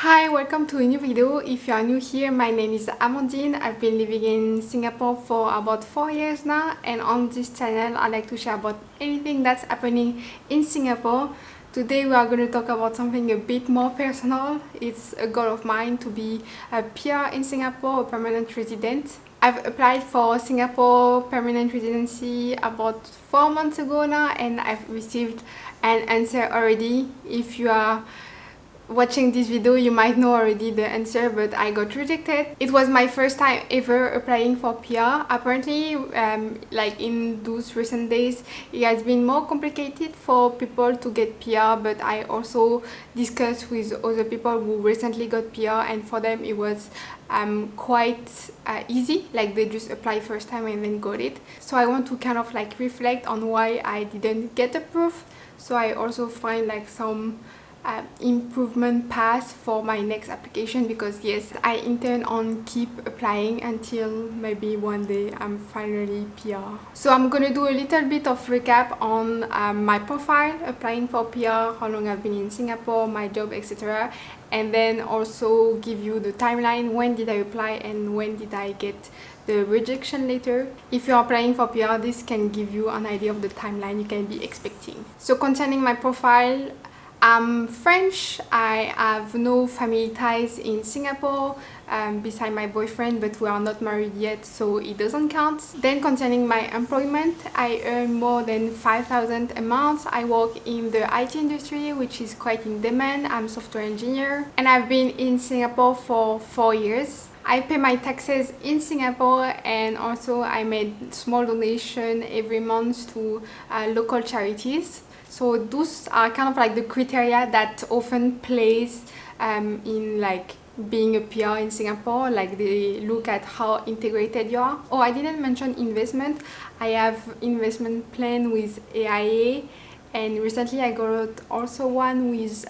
Hi, welcome to a new video. If you are new here, my name is Amandine. I've been living in Singapore for about 4 years now, and on this channel I like to share about anything that's happening in Singapore. Today we are going to talk about something a bit more personal. It's a goal of mine to be a PR in Singapore, a permanent resident. I've applied for Singapore permanent residency about 4 months ago now, and I've received an answer already. If you are watching this video, you might know already the answer, but I got rejected. It was my first time ever applying for PR. Apparently, like in those recent days, it has been more complicated for people to get PR, but I also discussed with other people who recently got PR, and for them it was quite easy. Like they just applied first time and then got it. So I want to kind of like reflect on why I didn't get approved. So I also find like some improvement path for my next application, because yes, I intend on keep applying until maybe one day I'm finally PR. So I'm gonna do a little bit of recap on my profile, applying for PR, how long I've been in Singapore, my job, etc. And then also give you the timeline, when did I apply and when did I get the rejection letter. If you're applying for PR, this can give you an idea of the timeline you can be expecting. So concerning my profile, I'm French. I have no family ties in Singapore beside my boyfriend, but we are not married yet, so it doesn't count. Then concerning my employment, I earn more than 5,000 a month. I work in the IT industry, which is quite in demand. I'm a software engineer, and I've been in Singapore for 4 years. I pay my taxes in Singapore, and also I made small donation every month to local charities. So those are kind of like the criteria that often plays in like being a PR in Singapore. Like they look at how integrated you are. Oh, I didn't mention investment. I have investment plan with AIA, and recently I got also one with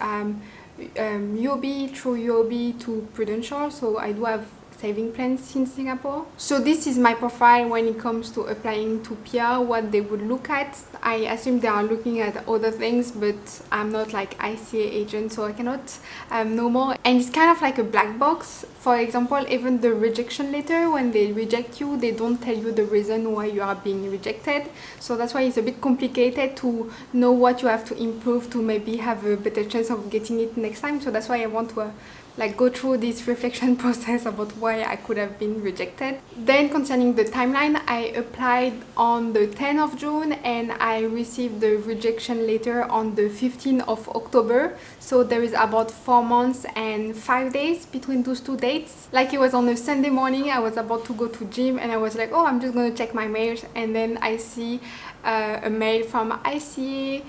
UOB, through UOB to Prudential. So I do have saving plans in Singapore. So this is my profile when it comes to applying to PR, what they would look at. I assume they are looking at other things, but I'm not like ICA agent, so I cannot know more. And it's kind of like a black box. For example, even the rejection letter, when they reject you, they don't tell you the reason why you are being rejected. So that's why it's a bit complicated to know what you have to improve to maybe have a better chance of getting it next time. So that's why I want to like go through this reflection process about why I could have been rejected. Then concerning the timeline, I applied on the 10th of June and I received the rejection letter on the 15th of October. So there is about 4 months and 5 days between those two dates. Like it was on a Sunday morning, I was about to go to gym and I was like, oh, I'm just gonna check my mails, and then I see a mail from ICA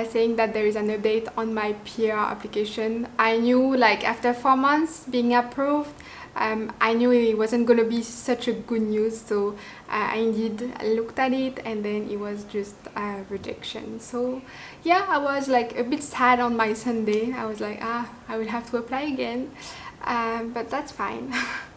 saying that there is an update on my PR application. I knew like after 4 months being approved, I knew it wasn't going to be such a good news, so I indeed looked at it and then it was just a rejection. So yeah, I was like a bit sad on my Sunday. I was like, I will have to apply again, but that's fine.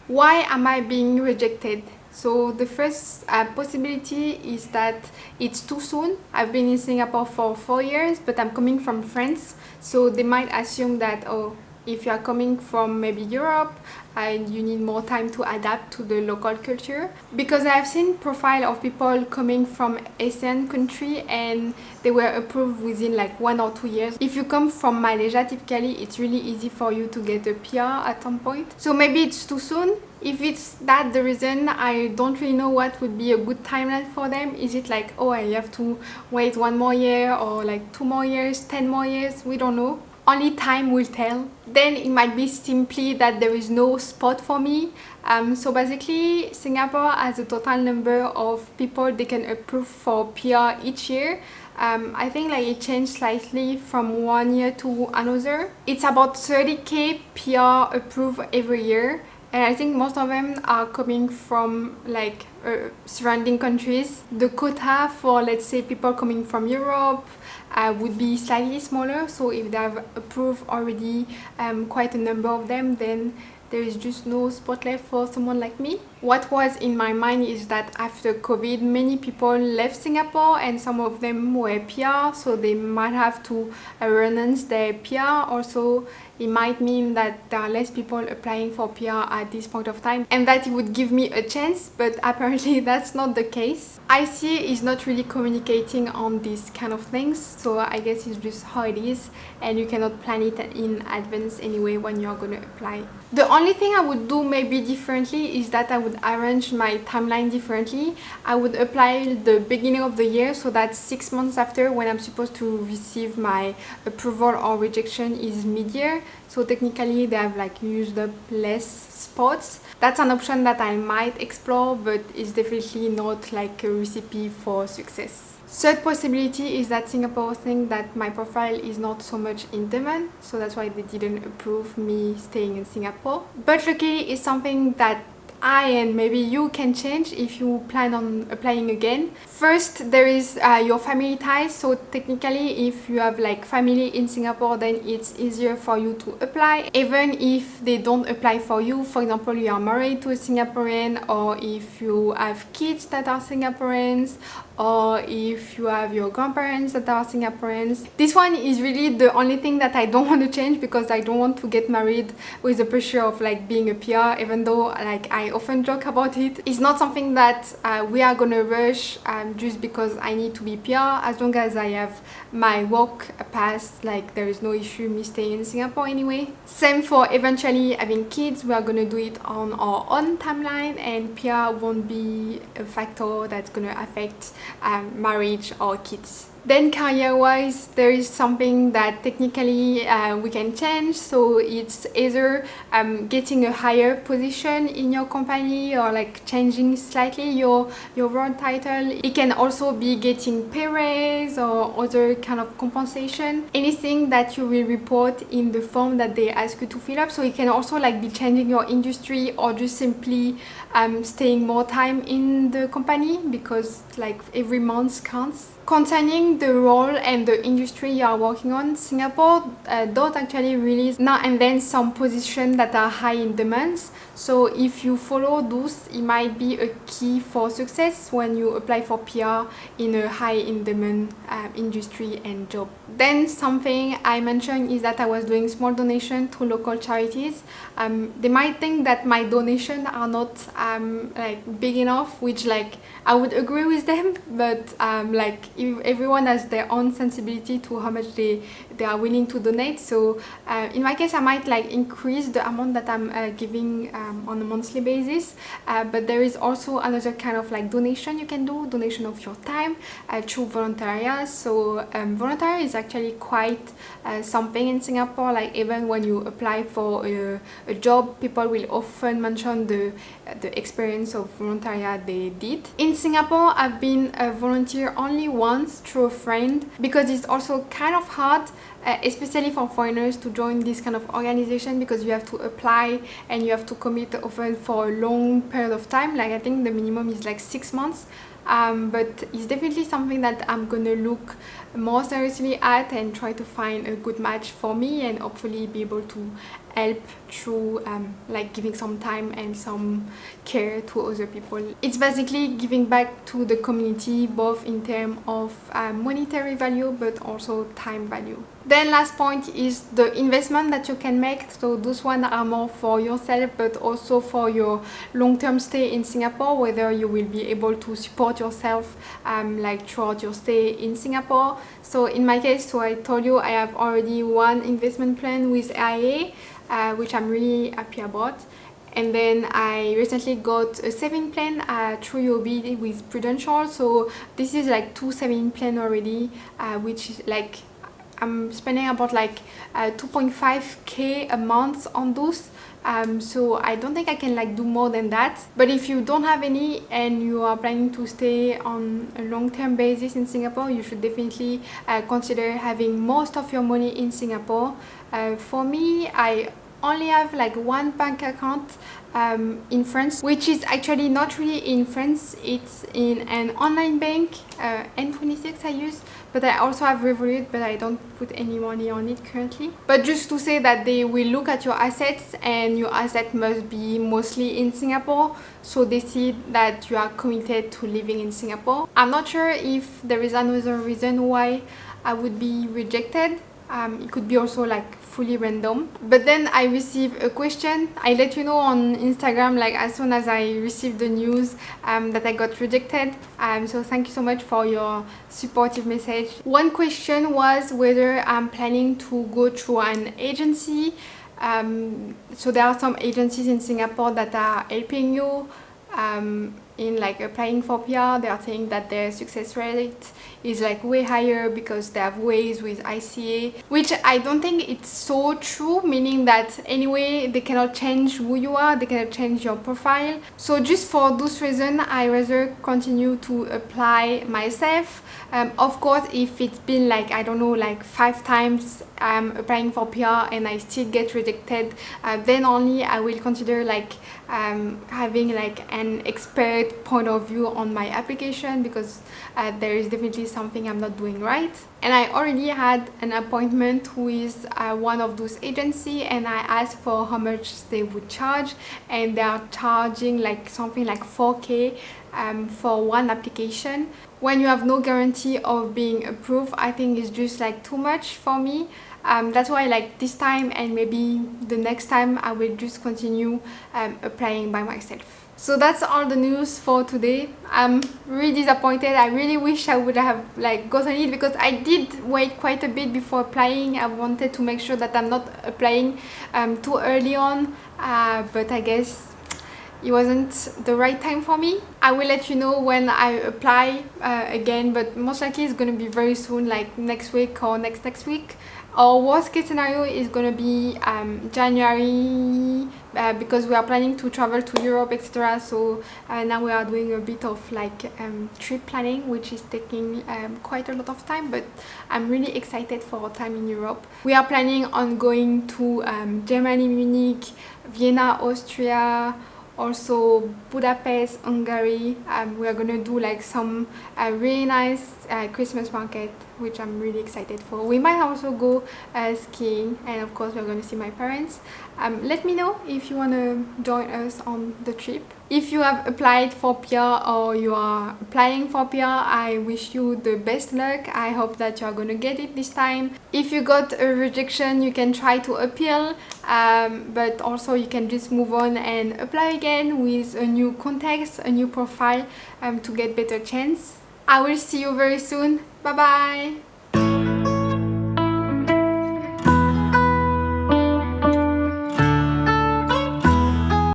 Why am I being rejected? So the first possibility is that it's too soon. I've been in Singapore for 4 years, but I'm coming from France. So they might assume that, oh, if you are coming from maybe Europe and you need more time to adapt to the local culture. Because I've seen profile of people coming from Asian country and they were approved within like 1 or 2 years. If you come from Malaysia, typically it's really easy for you to get a PR at some point. So maybe it's too soon. If it's that the reason, I don't really know what would be a good timeline for them. Is it like, oh, I have to wait 1 more year or like 2 more years, 10 more years? We don't know. Only time will tell. Then it might be simply that there is no spot for me. So basically, Singapore has a total number of people they can approve for PR each year. I think like it changed slightly from 1 year to another. It's about 30k PR approved every year. And I think most of them are coming from like surrounding countries. The quota for, let's say, people coming from Europe would be slightly smaller. So if they have approved already quite a number of them, then there is just no spot left for someone like me. What was in my mind is that after COVID, many people left Singapore and some of them were PR, so they might have to renounce their PR. Also, it might mean that there are less people applying for PR at this point of time and that it would give me a chance, but apparently that's not the case. ICA is not really communicating on these kind of things, so I guess it's just how it is, and you cannot plan it in advance anyway when you're gonna apply. The only thing I would do maybe differently is that I would arrange my timeline differently. I would apply the beginning of the year, so that 6 months after when I'm supposed to receive my approval or rejection is mid-year. So technically they have like used up less spots. That's an option that I might explore, but it's definitely not like a recipe for success. Third possibility is that Singapore think that my profile is not so much in demand, so that's why they didn't approve me staying in Singapore. But luckily it's something that I and maybe you can change if you plan on applying again. First, there is your family ties. So technically if you have like family in Singapore, then it's easier for you to apply even if they don't apply for you. For example, you are married to a Singaporean, or if you have kids that are Singaporeans, or if you have your grandparents that are Singaporeans. This one is really the only thing that I don't want to change, because I don't want to get married with the pressure of like being a PR, even though like I often joke about it. It's not something that we are gonna rush just because I need to be PR. As long as I have my work pass, like there is no issue me staying in Singapore anyway. Same for eventually having kids. We are gonna do it on our own timeline, and PR won't be a factor that's gonna affect marriage or kids. Then career-wise, there is something that technically we can change. So it's either getting a higher position in your company, or like changing slightly your role title. It can also be getting pay raise or other kind of compensation. Anything that you will report in the form that they ask you to fill up. So it can also like be changing your industry, or just simply staying more time in the company, because like every month counts. Concerning the role and the industry you are working on, Singapore don't actually release now and then some positions that are high in demand. So if you follow those, it might be a key for success when you apply for PR in a high in demand industry and job. Then something I mentioned is that I was doing small donation to local charities. They might think that my donations are not like big enough, which like I would agree with them, but like if everyone has their own sensibility to how much they are willing to donate. So in my case, I might like increase the amount that I'm giving on a monthly basis, but there is also another kind of like donation you can do, donation of your time through volontariat. So volontariat is actually quite something in Singapore. Like even when you apply for a job, people will often mention the experience of volontariat they did. In Singapore, I've been a volunteer only once through a friend, because it's also kind of hard, especially for foreigners, to join this kind of organization, because you have to apply and you have to commit often for a long period of time. Like I think the minimum is like 6 months. But it's definitely something that I'm gonna look more seriously at and try to find a good match for me, and hopefully be able to help through like giving some time and some care to other people. It's basically giving back to the community, both in terms of monetary value but also time value. Then last point is the investment that you can make. So those ones are more for yourself, but also for your long-term stay in Singapore, whether you will be able to support yourself like throughout your stay in Singapore. So in my case, so I told you I have already one investment plan with AIA, which I'm really happy about. And then I recently got a saving plan through UOB with Prudential. So this is like 2 saving plan already, which is like I'm spending about like 2.5k a month on those. So I don't think I can like do more than that. But if you don't have any and you are planning to stay on a long-term basis in Singapore, you should definitely consider having most of your money in Singapore. For me, I only have like one bank account in France, which is actually not really in France. It's in an online bank, N26 I use, but I also have Revolut, but I don't put any money on it currently. But just to say that they will look at your assets, and your asset must be mostly in Singapore, so they see that you are committed to living in Singapore. I'm not sure if there is another reason why I would be rejected, It could be also like fully random. But then I received a question. I let you know on Instagram like as soon as I received the news that I got rejected. So thank you so much for your supportive message. One question was whether I'm planning to go through an agency. So there are some agencies in Singapore that are helping you in like applying for PR. They are saying that their success rate is like way higher because they have ways with ICA, which I don't think it's so true, meaning that anyway they cannot change who you are, they cannot change your profile. So just for those reasons I rather continue to apply myself. Of course, if it's been like, I don't know, like 5 times I'm applying for PR and I still get rejected, then only I will consider like having like an expert point of view on my application, because there is definitely something I'm not doing right. And I already had an appointment with one of those agencies, and I asked for how much they would charge, and they are charging like something like 4K for one application. When you have no guarantee of being approved, I think it's just like too much for me. That's why like this time and maybe the next time I will just continue applying by myself. So that's all the news for today. I'm really disappointed. I really wish I would have like gotten it, because I did wait quite a bit before applying. I wanted to make sure that I'm not applying too early on, but I guess it wasn't the right time for me. I will let you know when I apply again, but most likely it's going to be very soon, like next week or next week. Our worst case scenario is going to be January, because we are planning to travel to Europe, etc. So now we are doing a bit of like trip planning, which is taking quite a lot of time, but I'm really excited for our time in Europe. We are planning on going to Germany, Munich, Vienna, Austria, also Budapest, Hungary. We are gonna do like some really nice Christmas market, which I'm really excited for. We might also go skiing, and of course we're gonna see my parents. Let me know if you wanna join us on the trip. If you have applied for PR or you are applying for PR, I wish you the best luck. I hope that you are gonna get it this time. If you got a rejection, you can try to appeal, but also you can just move on and apply again with a new context, a new profile, to get better chance. I will see you very soon. Bye bye.